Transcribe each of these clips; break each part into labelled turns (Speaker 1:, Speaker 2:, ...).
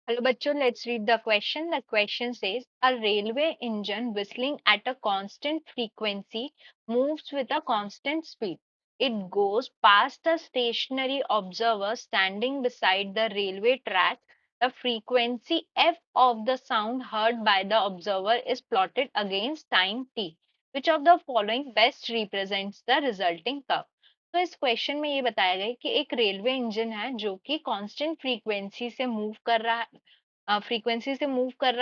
Speaker 1: Hello, bachcho. Let's read the question. The question says, a railway engine whistling at a constant frequency moves with a constant speed. It goes past a stationary observer standing beside the railway track. The frequency f of the sound heard by the observer is plotted against time t. Which of the following best represents the resulting curve? तो इस question में ये बताया गया कि एक railway engine है जो कि कांस्टेंट फ्रीक्वेंसी से मूव कर रहा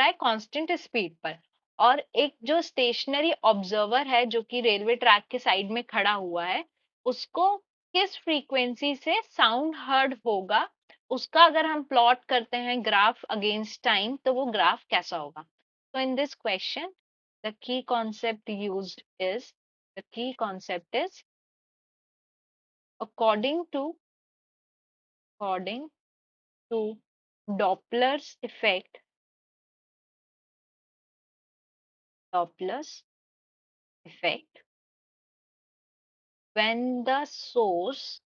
Speaker 1: है कांस्टेंट स्पीड पर, और एक जो स्टेशनरी ऑब्जर्वर है जो कि रेलवे ट्रैक के साइड में खड़ा हुआ है, उसको किस फ्रीक्वेंसी से साउंड हर्ड होगा, उसका अगर हम प्लॉट करते हैं ग्राफ अगेंस्ट टाइम तो वो ग्राफ कैसा होगा। तो in this question the key concept used is the key concept is according to according to Doppler's effect. Doppler's effect, when the source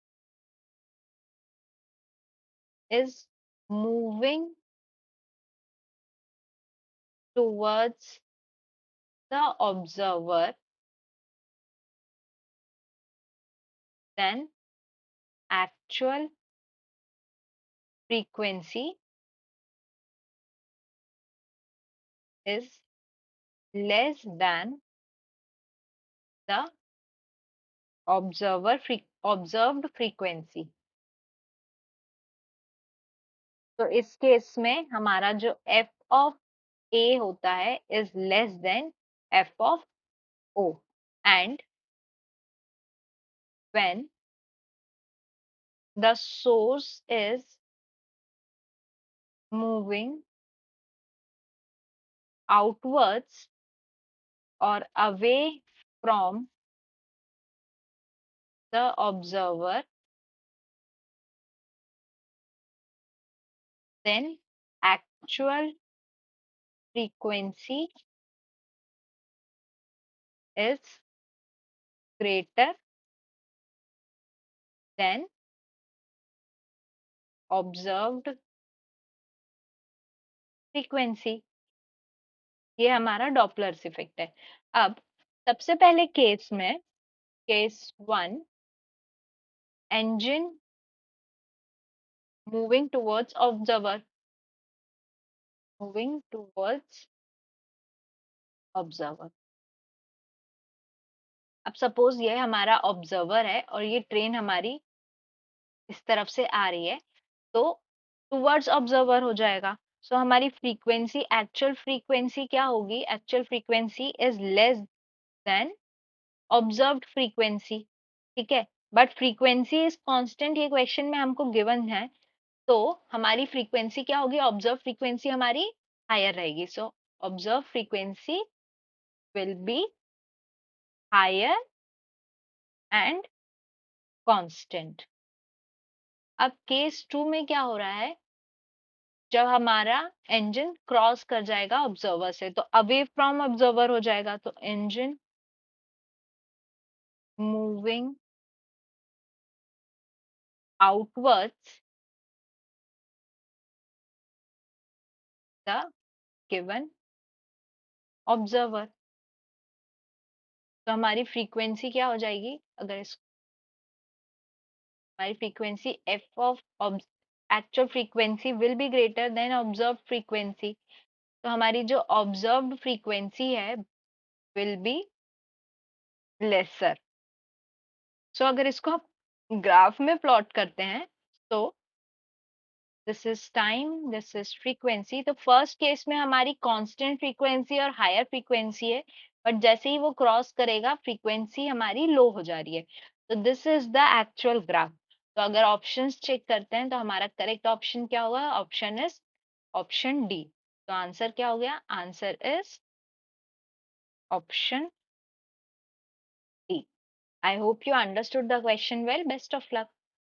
Speaker 1: is moving towards the observer, then actual frequency is less than the observed frequency. तो इस case में हमारा जो f of a होता है is less than f of o, and when the source is moving outwards or away from the observer, then actual frequency is greater than observed frequency. ये हमारा Doppler's effect है। अब सबसे पहले case में, case 1, engine moving towards observer, moving towards observer। अब suppose ये हमारा ऑब्जर्वर है और ये ट्रेन हमारी इस तरफ से आ रही है, तो टुवर्ड्स ऑब्जर्वर हो जाएगा। सो हमारी फ्रीक्वेंसी, एक्चुअल फ्रीक्वेंसी क्या होगी? Actual frequency is less than observed frequency. ठीक है, बट फ्रीक्वेंसी इज कांस्टेंट, ये क्वेश्चन में हमको गिवन है, तो हमारी फ्रीक्वेंसी क्या होगी? ऑब्जर्व फ्रीक्वेंसी हमारी हायर रहेगी। So observe frequency will be higher and constant. अब केस 2 में क्या हो रहा है? जब हमारा इंजन क्रॉस कर जाएगा ऑब्जर्वर से, तो अवे फ्रॉम ऑब्जर्वर हो जाएगा। तो engine moving outwards the given observer. तो हमारी फ्रीक्वेंसी क्या हो जाएगी? अगर इस हमारी frequency F of actual frequency will be greater than observe frequency, तो हमारी जो ऑब्जर्व्ड फ्रीक्वेंसी है विल बी लेसर। सो अगर इसको आप ग्राफ में प्लॉट करते हैं, तो this is time, this is frequency. तो फर्स्ट केस में हमारी कांस्टेंट फ्रीक्वेंसी और हायर फ्रीक्वेंसी है, बट जैसे ही वो क्रॉस करेगा फ्रीक्वेंसी हमारी लो हो जा रही है। तो this is the actual graph. तो अगर ऑप्शंस चेक करते हैं तो हमारा करेक्ट ऑप्शन क्या होगा? Option is option D. तो आंसर क्या हो गया? Answer is option D. I hope you understood the question well. Best of luck.